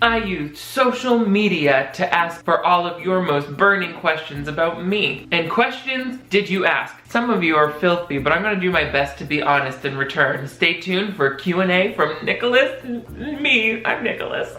I used social media to ask for all of your most burning questions about me. And questions did you ask? Some of you are filthy, but I'm gonna do my best to be honest in return. Stay tuned for Q&A from Nicholas and me. I'm Nicholas.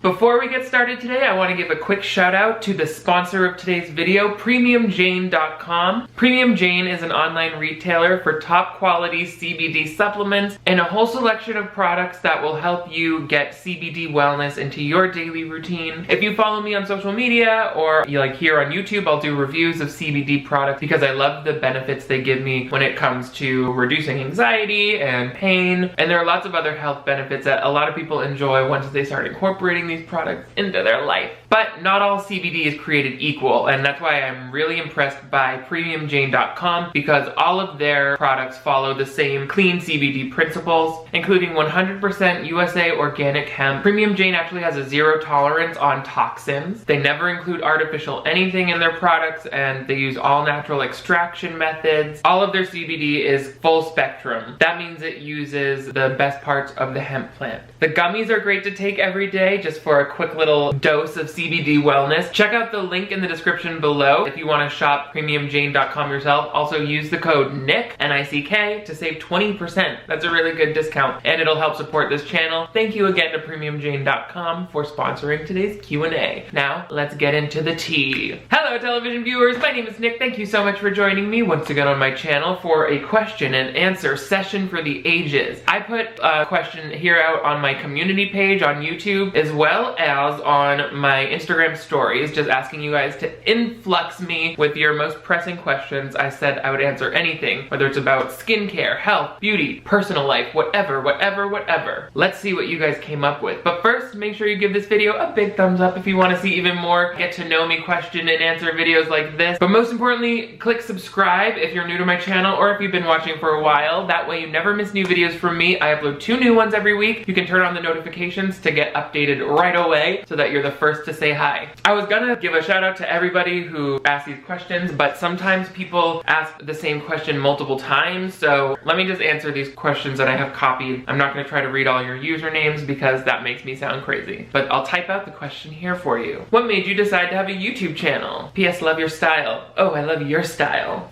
Before we get started today, I want to give a quick shout out to the sponsor of today's video, PremiumJane.com. Premium Jane is an online retailer for top quality CBD supplements and a whole selection of products that will help you get CBD wellness into your daily routine. If you follow me on social media or you like here on YouTube, I'll do reviews of CBD products because I love the benefits they give me when it comes to reducing anxiety and pain. And there are lots of other health benefits that a lot of people enjoy once they start incorporating these products into their life. But not all CBD is created equal, and that's why I'm really impressed by PremiumJane.com because all of their products follow the same clean CBD principles, including 100% USA organic hemp. Premium Jane actually has a zero tolerance on toxins. They never include artificial anything in their products, and they use all natural extraction methods. All of their CBD is full spectrum. That means it uses the best parts of the hemp plant. The gummies are great to take every day just for a quick little dose of CBD wellness. Check out the link in the description below if you want to shop PremiumJane.com yourself. Also use the code NICK, N-I-C-K, to save 20%. That's a really good discount, and it'll help support this channel. Thank you again to PremiumJane.com for sponsoring today's Q&A. Now, let's get into the tea. Hello, television viewers. My name is Nick. Thank you so much for joining me once again on my channel for a question and answer session for the ages. I put a question here out on my community page on YouTube as well as on my Instagram stories, just asking you guys to influx me with your most pressing questions. I said I would answer anything, whether it's about skincare, health, beauty, personal life, whatever. Let's see what you guys came up with. But first, make sure you give this video a big thumbs up if you want to see even more get to know me question and answer videos like this. But most importantly, click subscribe if you're new to my channel or if you've been watching for a while. That way you never miss new videos from me. I upload 2 new ones every week. You can turn on the notifications to get updated right away so that you're the first to say hi. I was gonna give a shout out to everybody who asked these questions, but sometimes people ask the same question multiple times, so let me just answer these questions that I have copied. I'm not gonna try to read all your usernames because that makes me sound crazy, but I'll type out the question here for you. What made you decide to have a YouTube channel? P.S. Love your style. Oh, I love your style.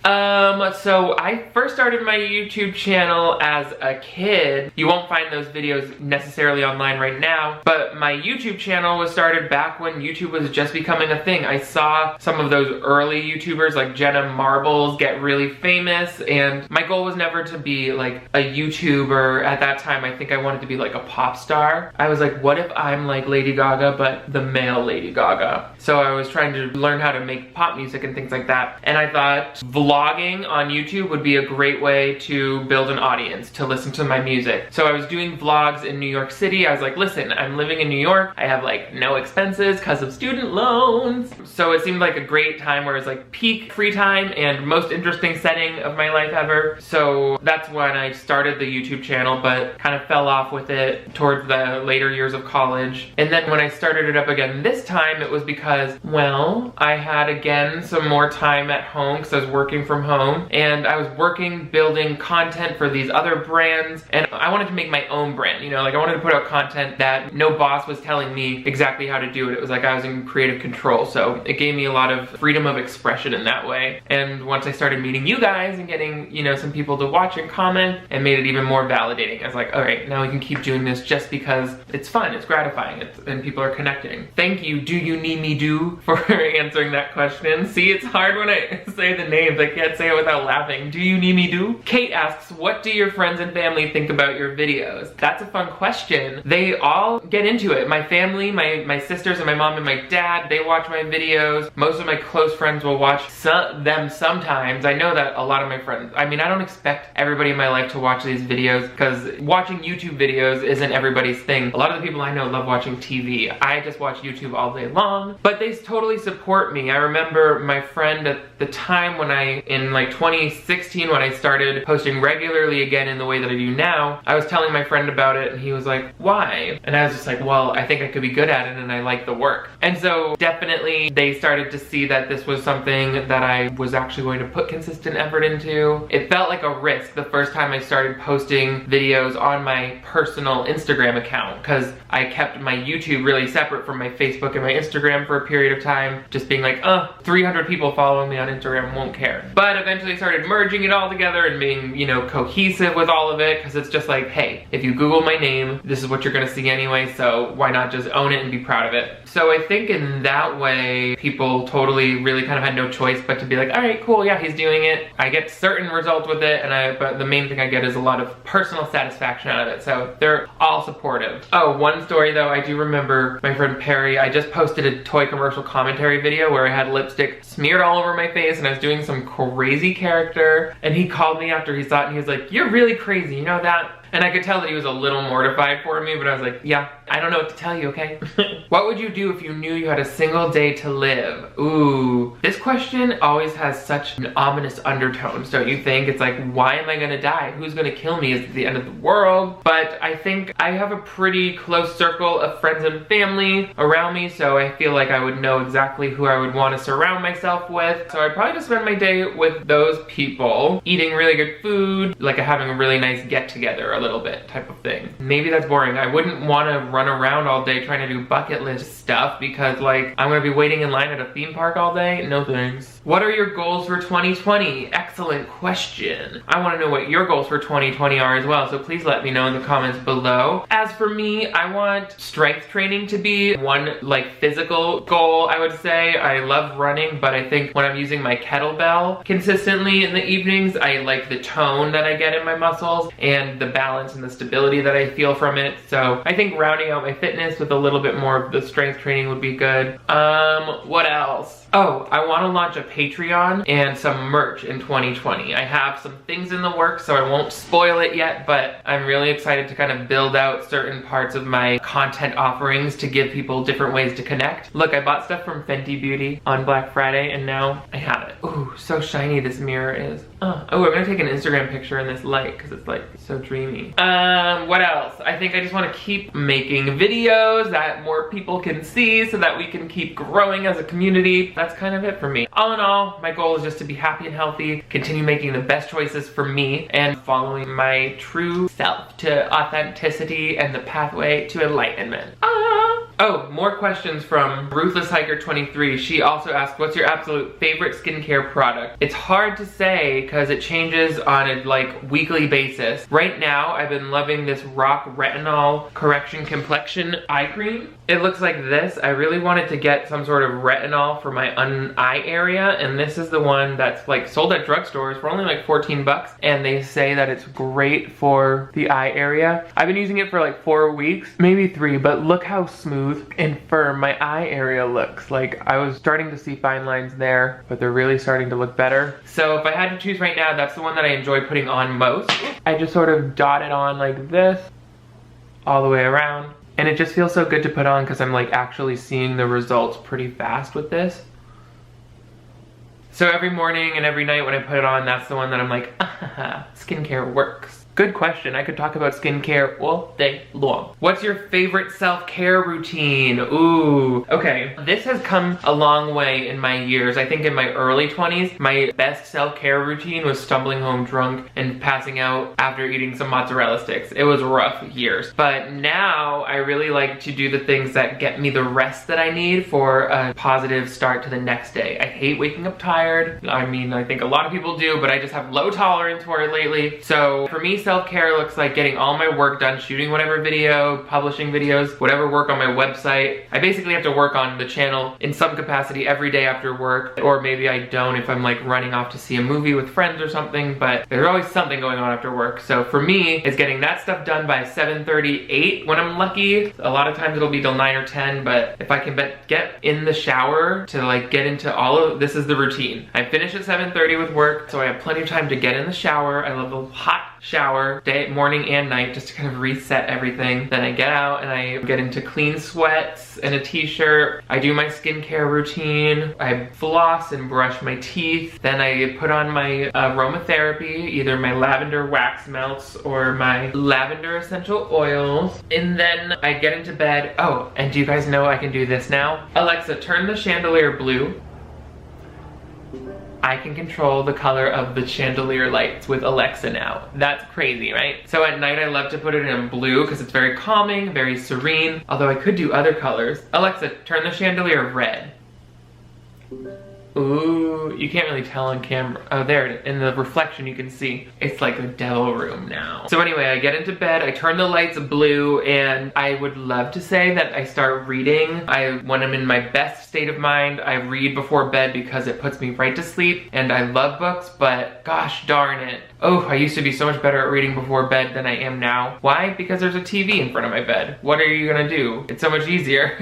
So I first started my YouTube channel as a kid. You won't find those videos necessarily online right now, but my YouTube channel was started back when YouTube was just becoming a thing. I saw some of those early YouTubers like Jenna Marbles get really famous, and my goal was never to be like a YouTuber. At that time, I think I wanted to be like a pop star. I was like, what if I'm like Lady Gaga, but the male Lady Gaga? So I was trying to learn how to make pop music and things like that. And I thought vlogging on YouTube would be a great way to build an audience to listen to my music. So I was doing vlogs in New York City. I was like, listen, I'm living in New York. I have like no expenses because of student loans. So it seemed like a great time where it was like peak free time and most interesting setting of my life ever. So that's when I started the YouTube channel, but kind of fell off with it towards the later years of college. And then when I started it up again this time, it was because, well, I had again some more time at home because I was working from home, and I was building content for these other brands, and I wanted to make my own brand, you know, like I wanted to put out content that no boss was telling me exactly how to do it. It was like I was in creative control, so it gave me a lot of freedom of expression in that way. And once I started meeting you guys and getting, you know, some people to watch and comment, it made it even more validating. I was like, all right, now we can keep doing this just because it's fun, it's gratifying, and people are connecting. Thank you, Do You Need Me Do, for answering that question. See, it's hard when I say the names. I can't say it without laughing. Do you need me do? Kate asks, what do your friends and family think about your videos? That's a fun question. They all get into it. My family, my sisters and my mom and my dad, they watch my videos. Most of my close friends will watch them sometimes. I know that a lot of my friends, I mean, I don't expect everybody in my life to watch these videos because watching YouTube videos isn't everybody's thing. A lot of the people I know love watching TV. I just watch YouTube all day long, but they totally support me. I remember my friend at the time when in like 2016, when I started posting regularly again in the way that I do now, I was telling my friend about it and he was like, why? And I was just like, well, I think think I could be good at it and I like the work. And so definitely they started to see that this was something that I was actually going to put consistent effort into. It felt like a risk the first time I started posting videos on my personal Instagram account, because I kept my YouTube really separate from my Facebook and my Instagram for a period of time, just being like, 300 people following me on Instagram won't care. But eventually I started merging it all together and being, you know, cohesive with all of it, because it's just like, hey, if you Google my name, this is what you're gonna see anyway, so why not just own it and be proud of it? So I think in that way, people totally really kind of had no choice but to be like, all right, cool, yeah, he's doing it. I get certain results with it, but the main thing I get is a lot of personal satisfaction out of it, so they're all supportive. Oh, one story though, I do remember my friend Perry, I just posted a toy commercial commentary video where I had lipstick smeared all over my face and I was doing some crazy character, and he called me after he saw it and he was like, you're really crazy, you know that? And I could tell that he was a little mortified for me, but I was like, yeah, I don't know what to tell you, okay? What would you do if you knew you had a single day to live? Ooh, this question always has such an ominous undertones, don't you think? It's like, why am I gonna die? Who's gonna kill me? Is it the end of the world? But I think I have a pretty close circle of friends and family around me, so I feel like I would know exactly who I would want to surround myself with. So I'd probably just spend my day with those people, eating really good food, like having a really nice get-together, a little bit type of thing. Maybe that's boring. I wouldn't want to run around all day trying to do bucket list stuff, because like I'm gonna be waiting in line at a theme park all day. No thanks. What are your goals for 2020? Excellent question. I want to know what your goals for 2020 are as well, so please let me know in the comments below. As for me, I want strength training to be one like physical goal, I would say. I love running, but I think when I'm using my kettlebell consistently in the evenings, I like the tone that I get in my muscles and the balance and the stability that I feel from it. So I think rounding out my fitness with a little bit more of the strength training would be good. What else? Oh, I want to launch a Patreon and some merch in 2020. I have some things in the works, so I won't spoil it yet, but I'm really excited to kind of build out certain parts of my content offerings to give people different ways to connect. Look, I bought stuff from Fenty Beauty on Black Friday, and now I have it. Ooh, so shiny this mirror is. Oh, I'm gonna take an Instagram picture in this light because it's like so dreamy. What else? I think I just want to keep making videos that more people can see so that we can keep growing as a community. That's kind of it for me. All in all, my goal is just to be happy and healthy, continue making the best choices for me, and following my true self to authenticity and the pathway to enlightenment. Oh, more questions from Ruthless Hiker 23. She also asked, what's your absolute favorite skincare product? It's hard to say because it changes on a like weekly basis. Right now, I've been loving this Rock Retinol Correction Complexion Eye Cream. It looks like this. I really wanted to get some sort of retinol for my eye area, and this is the one that's like sold at drugstores for only like 14 bucks, and they say that it's great for the eye area. I've been using it for like 4 weeks, maybe 3, but look how smooth and firm my eye area looks. Like I was starting to see fine lines there, but they're really starting to look better. So if I had to choose right now, that's the one that I enjoy putting on most. I just sort of dot it on like this all the way around, and it just feels so good to put on because I'm like actually seeing the results pretty fast with this. So every morning and every night when I put it on, that's the one that I'm like, skincare works. Good question. I could talk about skincare all day long. What's your favorite self-care routine? Ooh, okay. This has come a long way in my years. I think in my early 20s, my best self-care routine was stumbling home drunk and passing out after eating some mozzarella sticks. It was rough years. But now I really like to do the things that get me the rest that I need for a positive start to the next day. I hate waking up tired. I mean, I think a lot of people do, but I just have low tolerance for it lately. So for me, self-care looks like getting all my work done, shooting whatever video, publishing videos, whatever work on my website. I basically have to work on the channel in some capacity every day after work, or maybe I don't if I'm like running off to see a movie with friends or something, but there's always something going on after work. So for me, it's getting that stuff done by 7:30, 8 when I'm lucky. A lot of times it'll be till 9 or 10, but if I can get in the shower to like get into all of, this is the routine. I finish at 7:30 with work, so I have plenty of time to get in the shower. I love a hot shower. shower, morning and night, just to kind of reset everything. Then I get out and I get into clean sweats and a t-shirt. I do my skincare routine. I floss and brush my teeth. Then I put on my aromatherapy, either my lavender wax melts or my lavender essential oils. And then I get into bed. Oh, and do you guys know I can do this now? Alexa, turn the chandelier blue. I can control the color of the chandelier lights with Alexa now. That's crazy, right? So at night I love to put it in blue because it's very calming, very serene, although I could do other colors. Alexa, turn the chandelier red. Ooh, you can't really tell on camera. Oh, there it is. In the reflection you can see. It's like a devil room now. So anyway, I get into bed, I turn the lights blue, and I would love to say that I start reading. When I'm in my best state of mind, I read before bed because it puts me right to sleep, and I love books, but gosh darn it. Oh, I used to be so much better at reading before bed than I am now. Why? Because there's a TV in front of my bed. What are you gonna do? It's so much easier.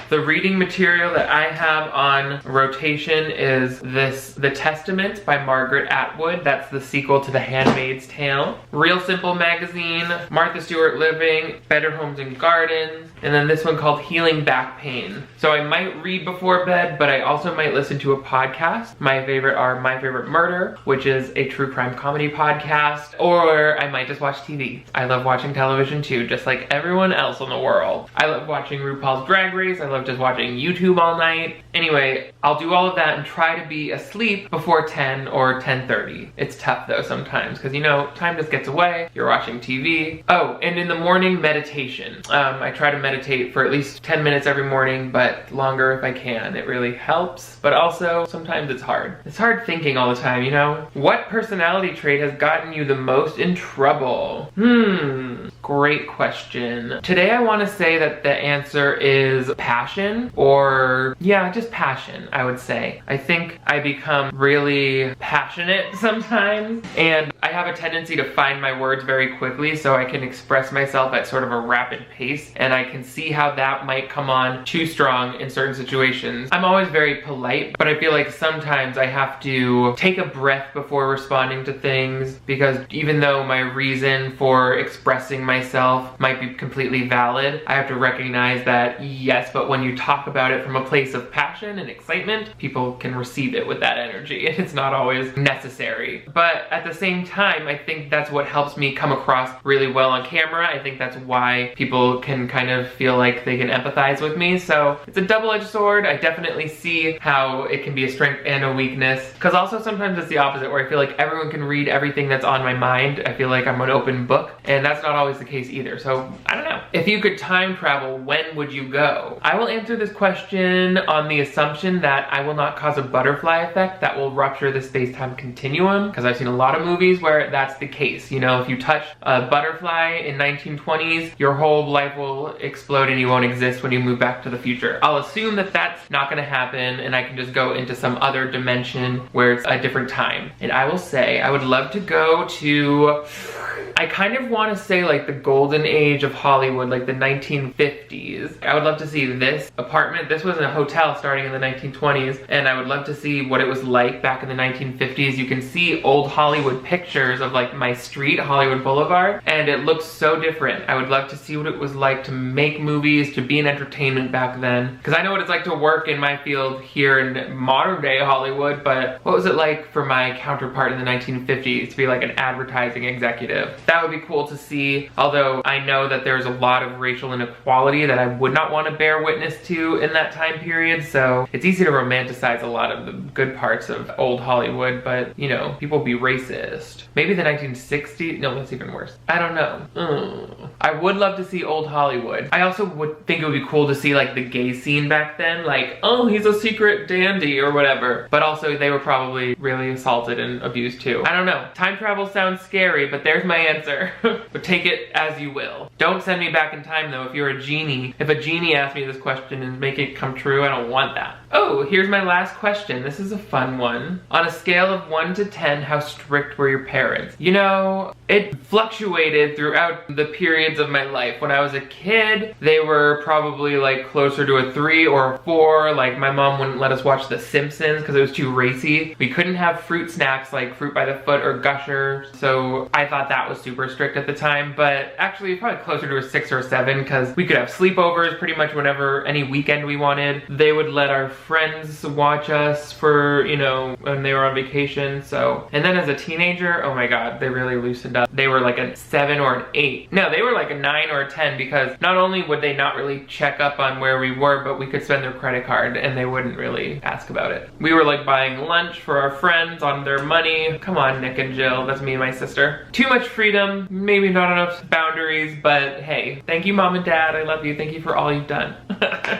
The reading material that I have on rotation is The Testament by Margaret Atwood. That's the sequel to The Handmaid's Tale. Real Simple magazine, Martha Stewart Living, Better Homes and Gardens, and then this one called Healing Back Pain. So I might read before bed, but I also might listen to a podcast. My favorite are My Favorite Murder, which is a true crime comedy podcast, or I might just watch TV. I love watching television too, just like everyone else in the world. I love watching RuPaul's Drag Race. I love just watching YouTube all night. Anyway, I'll do all of that and try to be asleep before 10 or 10:30. It's tough though sometimes because, you know, time just gets away. You're watching TV. Oh, and in the morning, meditation. I try to meditate for at least 10 minutes every morning, but longer if I can. It really helps, but also sometimes it's hard. It's hard thinking all the time, you know? What personality trait has gotten you the most in trouble? Great question. Today I want to say that the answer is passion, or yeah, just passion, I would say. I think I become really passionate sometimes, and I have a tendency to find my words very quickly so I can express myself at sort of a rapid pace, and I can see how that might come on too strong in certain situations. I'm always very polite, but I feel like sometimes I have to take a breath before responding to things, because even though my reason for expressing myself might be completely valid, I have to recognize that, yes, but when you talk about it from a place of passion and excitement, people can receive it with that energy. It's not always necessary. But at the same time, I think that's what helps me come across really well on camera. I think that's why people can kind of feel like they can empathize with me. So it's a double-edged sword. I definitely see how it can be a strength and a weakness. Because also sometimes it's the opposite, where I feel like everyone can read everything that's on my mind. I feel like I'm an open book, and that's not always the case either. So I don't know. If you could time travel, when would you go? I will answer this question on the assumption that I will not cause a butterfly effect that will rupture the space-time continuum, because I've seen a lot of movies where that's the case. You know, if you touch a butterfly in 1920s, your whole life will explode and you won't exist when you move back to the future. I'll assume that that's not gonna happen, and I can just go into some other dimension where it's a different time. And I will say, I would love to go to, I kind of want to say like the golden age of Hollywood, like the 1950s. I would love to see this apartment. This was a hotel starting in the 1920s, and I would love to see what it was like back in the 1950s. You can see old Hollywood pictures of like my street, Hollywood Boulevard, and it looks so different. I would love to see what it was like to make movies, to be in entertainment back then, because I know what it's like to work in my field here in modern day Hollywood, but what was it like for my counterpart in the 1950s to be like an advertising executive? That would be cool to see, although I know that there's a lot of racial inequality that I would not want to bear witness to in that time period, so it's easy to romanticize a lot of the good parts of old Hollywood, but, you know, people be racist. Maybe the 1960s? No, that's even worse. I don't know. I would love to see old Hollywood. I also would think it would be cool to see like the gay scene back then, like, oh, he's a secret dandy or whatever, but also they were probably really assaulted and abused too. I don't know. Time travel sounds scary, but there's my answer. But take it as you will. Don't send me back in time though if you're a genie. If a genie asks me this question and make it come true, I don't want that. Oh, here's my last question. This is a fun one. On a scale of 1 to 10, how strict were your parents? You know, it fluctuated throughout the periods of my life. When I was a kid, they were probably like closer to a 3 or a 4. Like my mom wouldn't let us watch The Simpsons because it was too racy. We couldn't have fruit snacks like Fruit by the Foot or Gushers. So I thought that was super strict at the time, but actually probably closer to a 6 or 7 because we could have sleepovers pretty much whenever, any weekend we wanted. They would let our friends watch us for, you know, when they were on vacation, so. And then as a teenager, oh my god, they really loosened up. They were like a 7 or an 8. No, they were like a 9 or a 10 because not only would they not really check up on where we were, but we could spend their credit card and they wouldn't really ask about it. We were like buying lunch for our friends on their money. Come on, Nick and Jill, that's me and my sister. Too much freedom, maybe not enough boundaries, but hey, thank you mom and dad, I love you, thank you for all you've done.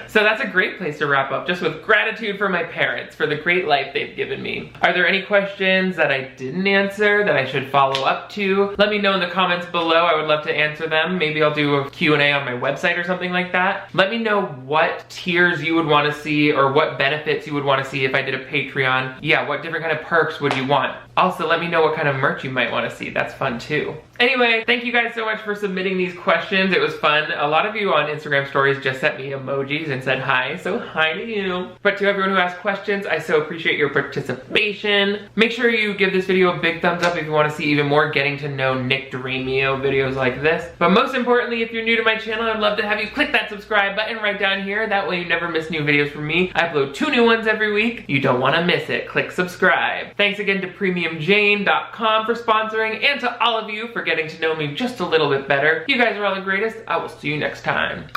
So that's a great place to wrap up, just with gratitude for my parents, for the great life they've given me. Are there any questions that I didn't answer that I should follow up to? Let me know in the comments below, I would love to answer them. Maybe I'll do a Q&A on my website or something like that. Let me know what tiers you would want to see or what benefits you would want to see if I did a Patreon. Yeah, what different kind of perks would you want? Also, let me know what kind of merch you might want to see. That's fun too. Anyway, thank you guys so much for submitting these questions. It was fun. A lot of you on Instagram stories just sent me emojis and said hi, so hi to you. But to everyone who asked questions, I so appreciate your participation. Make sure you give this video a big thumbs up if you want to see even more getting to know Nick DiRamio videos like this. But most importantly, if you're new to my channel, I'd love to have you click that subscribe button right down here. That way you never miss new videos from me. I upload 2 new ones every week. You don't want to miss it. Click subscribe. Thanks again to PremiumJane.com for sponsoring, and to all of you for getting to know me just a little bit better. You guys are all the greatest. I will see you next time.